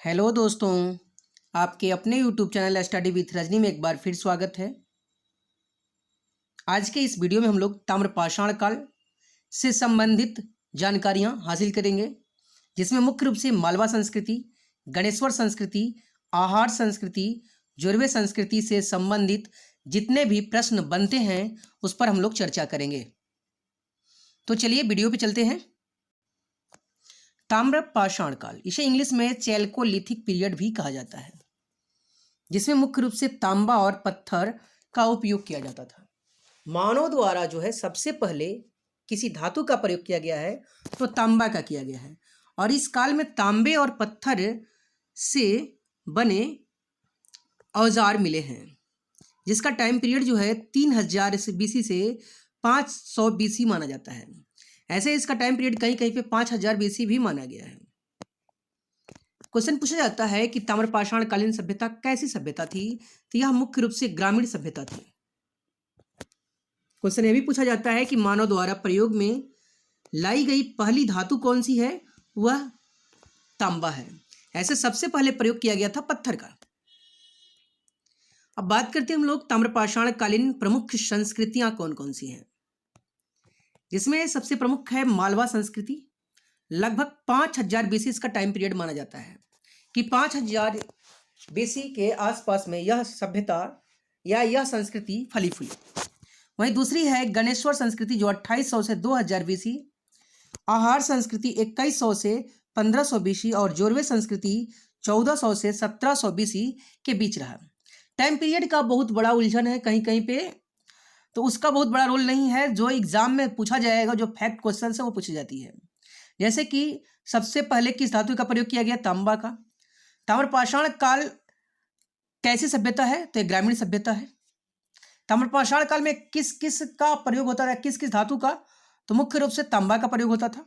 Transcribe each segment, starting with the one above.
Hello दोस्तों, आपके अपने YouTube channel study with Rajni में एक बार फिर स्वागत है। आज के इस वीडियो में हम लोग ताम्रपाषाण काल से संबंधित जानकारियां हासिल करेंगे, जिसमें मुख्य रूप से मालवा संस्कृति, गणेश्वर संस्कृति, आहार संस्कृति, जोरवे संस्कृति से संबंधित जितने भी प्रश्न बनते हैं उस पर हम लोग चर्चा करेंगे। तो चलिए वीडियो पे चलते हैं। ताम्रपाषाण काल, इसे इंग्लिश में चैल्कोलिथिक पीरियड भी कहा जाता है, जिसमें मुख्य रूप से तांबा और पत्थर का उपयोग किया जाता था। मानव द्वारा जो है सबसे पहले किसी धातु का प्रयोग किया गया है तो तांबा का किया गया है, और इस काल में तांबे और पत्थर से बने औजार मिले हैं, जिसका टाइम पीरियड जो है 3000 BC से 500 BC माना जाता है। ऐसे इसका टाइम पीरियड कहीं कहीं पे 5000 BC भी माना गया है। क्वेश्चन पूछा जाता है कि ताम्रपाषाण कालीन सभ्यता कैसी सभ्यता थी, तो यह मुख्य रूप से ग्रामीण सभ्यता थी। क्वेश्चन यह भी पूछा जाता है कि मानव द्वारा प्रयोग में लाई गई पहली धातु कौन सी है, वह तांबा है। ऐसे सबसे पहले प्रयोग किया गया था पत्थर का। अब बात करते हैं हम लोग ताम्रपाषाण कालीन प्रमुख संस्कृतियां कौन कौन सी हैं, जिसमें सबसे प्रमुख है मालवा संस्कृति। लगभग 5000 BC इसका टाइम पीरियड माना जाता है कि 5000 BC के आसपास में यह सभ्यता या यह संस्कृति फली फूली। वहीं दूसरी है गणेश्वर संस्कृति, जो 2800 से 2000 BC, आहार संस्कृति 2100 से 1500 BC और जोरवे संस्कृति 1400 से 1700 BC के बीच रहा। टाइम पीरियड का बहुत बड़ा उलझन है कहीं कहीं पे, तो उसका बहुत बड़ा रोल नहीं है। जो एग्जाम में पूछा जाएगा, जो फैक्ट क्वेश्चन है वो पूछी जाती है। जैसे कि सबसे पहले किस धातु का प्रयोग किया गया, तांबा का। ताम्रपाषाण काल कैसी सभ्यता है, तो एक ग्रामीण सभ्यता है। ताम्रपाषाण काल में किस किस का प्रयोग होता था, किस किस धातु का, तो मुख्य रूप से तांबा का प्रयोग होता था।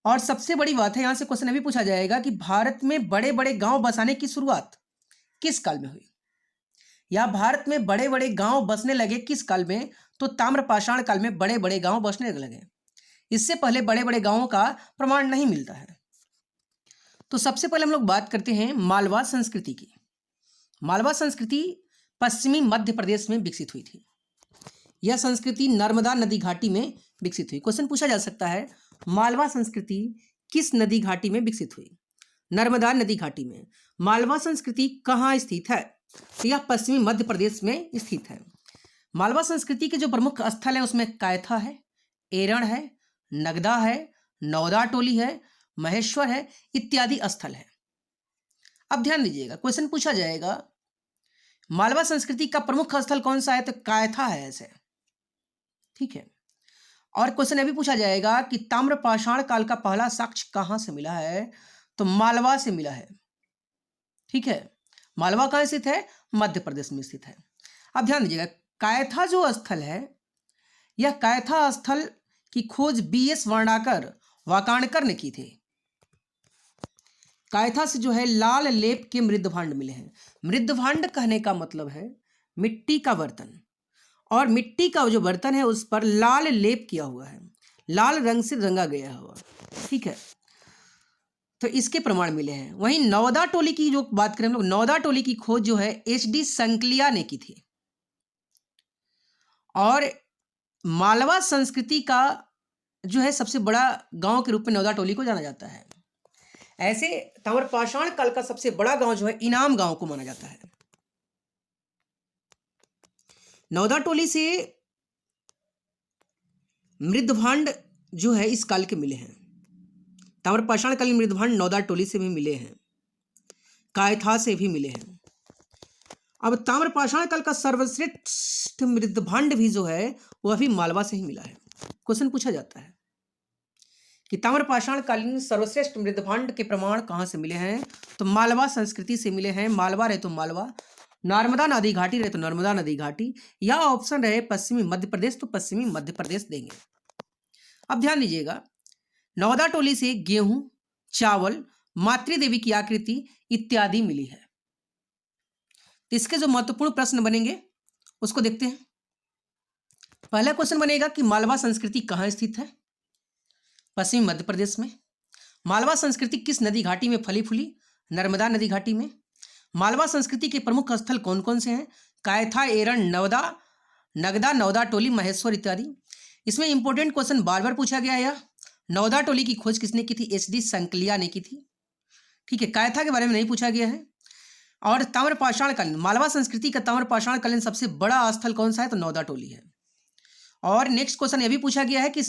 और सबसे बड़ी बात है, यहां से क्वेश्चन भी पूछा जाएगा कि भारत में बड़े बड़े गांव बसाने की शुरुआत किस काल में हुई, या भारत में बड़े बड़े गांव बसने लगे किस काल में, तो ताम्रपाषाण काल में बड़े बड़े गांव बसने लगे। इससे पहले बड़े बड़े गांवों का प्रमाण नहीं मिलता है। तो सबसे पहले हम लोग बात करते हैं मालवा संस्कृति की। मालवा संस्कृति पश्चिमी मध्य प्रदेश में विकसित हुई थी। यह संस्कृति नर्मदा नदी घाटी में विकसित हुई। क्वेश्चन पूछा जा सकता है, मालवा संस्कृति किस नदी घाटी में विकसित हुई, नर्मदा नदी घाटी में। मालवा संस्कृति कहाँ स्थित है, तो यह पश्चिमी मध्य प्रदेश में स्थित है। मालवा संस्कृति के जो प्रमुख स्थल है उसमें कायथा है, एरण है, नगदा है, नौदा टोली है, महेश्वर है, इत्यादि स्थल है। अब ध्यान दीजिएगा, क्वेश्चन पूछा जाएगा मालवा संस्कृति का प्रमुख स्थल कौन सा है, तो कायथा है ऐसे, ठीक है। और क्वेश्चन यह भी पूछा जाएगा कि ताम्रपाषाण काल का पहला साक्ष्य कहां से मिला है, तो मालवा से मिला है, ठीक है। मालवा कहां स्थित है, मध्य प्रदेश में स्थित है। अब ध्यान दीजिएगा, कायथा जो स्थल है, यह कायथा स्थल की खोज BS वाकाणकर ने की थी। कायथा से जो है लाल लेप के मृदभांड मिले हैं। मृदभांड कहने का मतलब है मिट्टी का बर्तन, और मिट्टी का जो बर्तन है उस पर लाल लेप किया हुआ है, लाल रंग से रंगा गया हुआ, ठीक है। तो इसके प्रमाण मिले हैं। वहीं नौदा टोली की जो बात करें हम लोग, नौदा टोली की खोज जो है HD संकलिया ने की थी। और मालवा संस्कृति का जो है सबसे बड़ा गांव के रूप में नौदा टोली को जाना जाता है। ऐसे ताम्रपाषाण काल का सबसे बड़ा गांव जो है इनाम गांव को माना जाता है। नौदा टोली से मृदभांड जो है इस काल के मिले हैं। ताम्रपाषाण कालीन मृदभांड नौदा टोली से भी मिले हैं, कायथा से भी मिले हैं। अब ताम्रपाषाण काल का सर्वश्रेष्ठ मृदभांड भी जो है वह भी मालवा से ही मिला है। क्वेश्चन पूछा जाता है कि ताम्रपाषाण कालीन सर्वश्रेष्ठ मृदभांड के प्रमाण कहां से मिले हैं, तो मालवा संस्कृति से मिले हैं। मालवा रहे तो मालवा, नर्मदा नदी घाटी रहे तो नर्मदा नदी घाटी, या ऑप्शन रहे पश्चिमी मध्य प्रदेश तो पश्चिमी मध्य प्रदेश देंगे। अब ध्यान दीजिएगा, नौदा टोली से गेहूं, चावल, मातृदेवी की आकृति इत्यादि मिली है। इसके जो महत्वपूर्ण प्रश्न बनेंगे उसको देखते हैं। पहला क्वेश्चन बनेगा कि मालवा संस्कृति कहाँ स्थित है, पश्चिमी मध्य प्रदेश में। मालवा संस्कृति किस नदी घाटी में फली फूली, नर्मदा नदी घाटी में। मालवा संस्कृति के प्रमुख स्थल कौन कौन से हैं? कायथा, एरन, नगदा, नौदा टोली, महेश्वर इत्यादि। इसमें इंपॉर्टेंट क्वेश्चन बार बार पूछा गया है। यह नौदा टोली की खोज किसने की थी? एच डी संकलिया ने की थी। ठीक है, कायथा के बारे में नहीं पूछा गया है। और ताम्रपाषाणकालीन, मालवा संस्कृति का ताम्रपाषाणकालीन सबसे बड़ा स्थल कौन सा है? तो नौदा टोली है। और नेक्स्ट क्वेश्चन यह भी पूछा गया है कि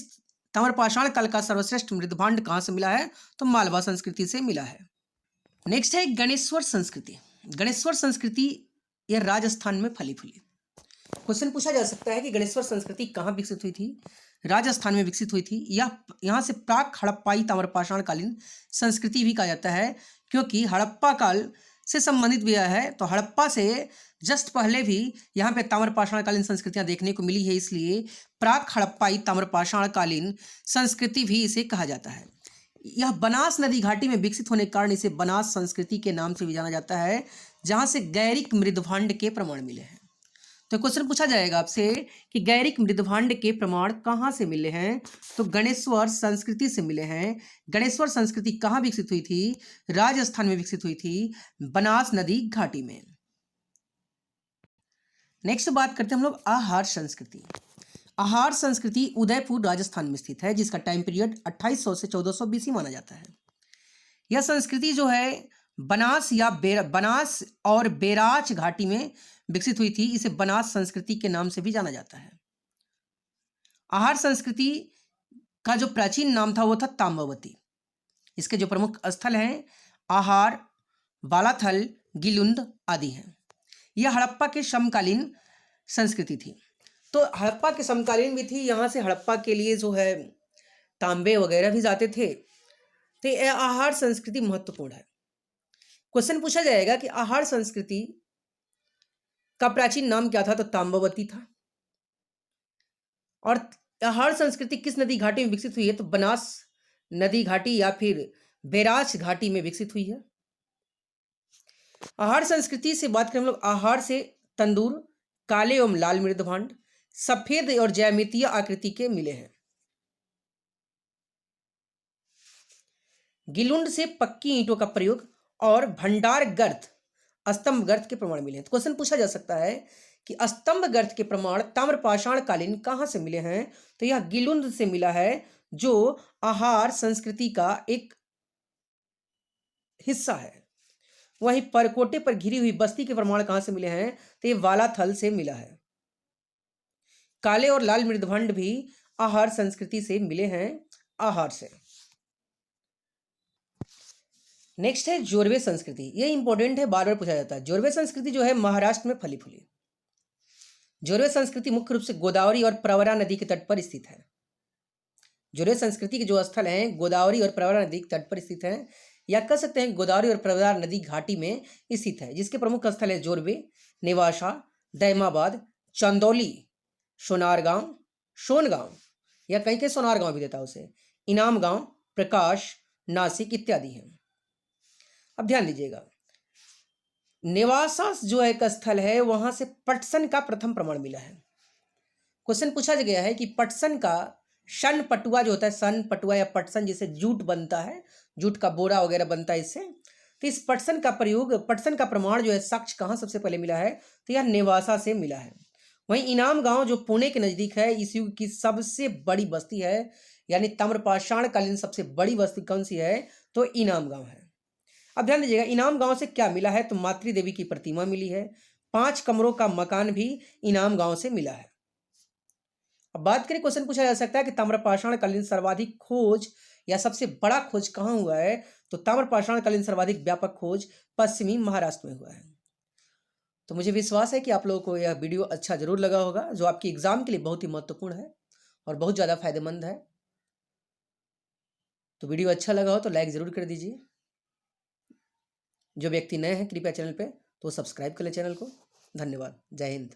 ताम्रपाषाण काल का सर्वश्रेष्ठ मृदभांड कहाँ से मिला है? तो मालवा संस्कृति से मिला है। नेक्स्ट है गणेश्वर संस्कृति। गणेश्वर संस्कृति यह राजस्थान में फली फूली। क्वेश्चन पूछा जा सकता है कि गणेश्वर संस्कृति कहाँ विकसित हुई थी? राजस्थान में विकसित हुई थी। यह यहाँ से प्राक हड़प्पाई ताम्रपाषाण कालीन संस्कृति भी कहा जाता है, क्योंकि हड़प्पा काल से संबंधित भी है। तो हड़प्पा से जस्ट पहले भी यहाँ पे ताम्रपाषाण कालीन संस्कृतियाँ देखने को मिली है, इसलिए प्राक हड़प्पाई ताम्रपाषाण कालीन संस्कृति भी इसे कहा जाता है। यह बनास नदी घाटी में विकसित होने के कारण इसे बनास संस्कृति के नाम से भी जाना जाता है, जहाँ से गैरिक मृदभांड के प्रमाण मिले हैं। तो क्वेश्चन पूछा जाएगा आपसे कि गैरिक मृदभांड के प्रमाण कहाँ से मिले हैं? तो गणेश्वर संस्कृति से मिले हैं। गणेश्वर संस्कृति कहाँ विकसित हुई थी? राजस्थान में विकसित हुई थी, बनास नदी घाटी में। नेक्स्ट बात करते हैं हम लोग आहार संस्कृति। आहार संस्कृति उदयपुर राजस्थान में स्थित है, जिसका टाइम पीरियड 2800 से 1400 बीसी माना जाता है। यह संस्कृति जो है बनास और बेराच घाटी में विकसित हुई थी। इसे बनास संस्कृति के नाम से भी जाना जाता है। आहार संस्कृति का जो प्राचीन नाम था वो था ताम्रवती। इसके जो प्रमुख स्थल हैं आहार, बालाथल, गिलुंद आदि हैं। यह हड़प्पा के समकालीन संस्कृति थी। तो हड़प्पा के समकालीन भी थी। यहाँ से हड़प्पा के लिए जो है तांबे वगैरह भी जाते थे। तो यह आहार संस्कृति महत्वपूर्ण है। क्वेश्चन पूछा जाएगा कि आहार संस्कृति का प्राचीन नाम क्या था? तो ताम्रवती था। और आहार संस्कृति किस नदी घाटी में विकसित हुई है? तो बनास नदी घाटी या फिर बेराच घाटी में विकसित हुई है। आहार संस्कृति से बात करें हम लोग, आहार से तंदूर, काले एवं लाल मृदभांड, सफेद और ज्यामितीय आकृति के मिले हैं। गिलुंड से पक्की ईंटों का प्रयोग और भंडार गर्त, स्तंभ गर्त के प्रमाण मिले हैं। तो क्वेश्चन पूछा जा सकता है कि स्तंभ गर्त के प्रमाण ताम्रपाषाण कालीन कहां से मिले हैं? तो यह गिलुंड से मिला है, जो आहार संस्कृति का एक हिस्सा है। वहीं परकोटे पर घिरी हुई बस्ती के प्रमाण कहां से मिले हैं? तो ये वालाथल से मिला है। काले और लाल मृदभांड भी आहार संस्कृति से मिले हैं, आहार से। नेक्स्ट है जोरवे संस्कृति। ये इंपॉर्टेंट है, बार बार पूछा जाता है। जोरवे संस्कृति जो है महाराष्ट्र में फली फूली। जोरवे संस्कृति मुख्य रूप से गोदावरी और प्रवरा नदी के तट पर स्थित है। जोरवे संस्कृति के जो स्थल हैं गोदावरी और प्रवरा नदी के तट पर स्थित हैं, या कह सकते हैं गोदावरी और प्रवरा नदी घाटी में स्थित है, जिसके प्रमुख स्थल है जोरवे, नेवासा, दैमाबाद, चंदौली, सोनारगांव, सोनगांव, या कहीं के सोनार गांव भी देता है उसे, इनाम गांव, प्रकाश, नासिक इत्यादि हैं। अब ध्यान दीजिएगा, नेवासा जो एक स्थल है वहां से पटसन का प्रथम प्रमाण मिला है। क्वेश्चन पूछा गया है कि पटसन का सन पटुआ जो होता है, सन पटुआ या पटसन जिसे जूट बनता है, जूट का बोरा वगैरह बनता है इससे, तो इस पटसन का प्रयोग, पटसन का प्रमाण जो है साक्ष्य कहाँ सबसे पहले मिला है? तो यह नेवासा से मिला है। वहीं इनाम गांव जो पुणे के नजदीक है, इस युग की सबसे बड़ी बस्ती है, यानी ताम्रपाषाण कालीन सबसे बड़ी बस्ती कौन सी है? तो इनाम गांव है। अब ध्यान दीजिएगा, इनाम गांव से क्या मिला है? तो मातृ देवी की प्रतिमा मिली है। 5 कमरों का मकान भी इनाम गांव से मिला है। अब बात करें, क्वेश्चन पूछा जा सकता है कि ताम्रपाषाण कालीन सर्वाधिक खोज या सबसे बड़ा खोज कहाँ हुआ है? तो ताम्रपाषाण कालीन सर्वाधिक व्यापक खोज पश्चिमी महाराष्ट्र में हुआ है। तो मुझे विश्वास है कि आप लोगों को यह वीडियो अच्छा जरूर लगा होगा, जो आपकी एग्जाम के लिए बहुत ही महत्वपूर्ण है और बहुत ज़्यादा फायदेमंद है। तो वीडियो अच्छा लगा हो तो लाइक ज़रूर कर दीजिए। जो व्यक्ति नए हैं कृपया चैनल पे तो सब्सक्राइब कर ले चैनल को। धन्यवाद। जय हिंद।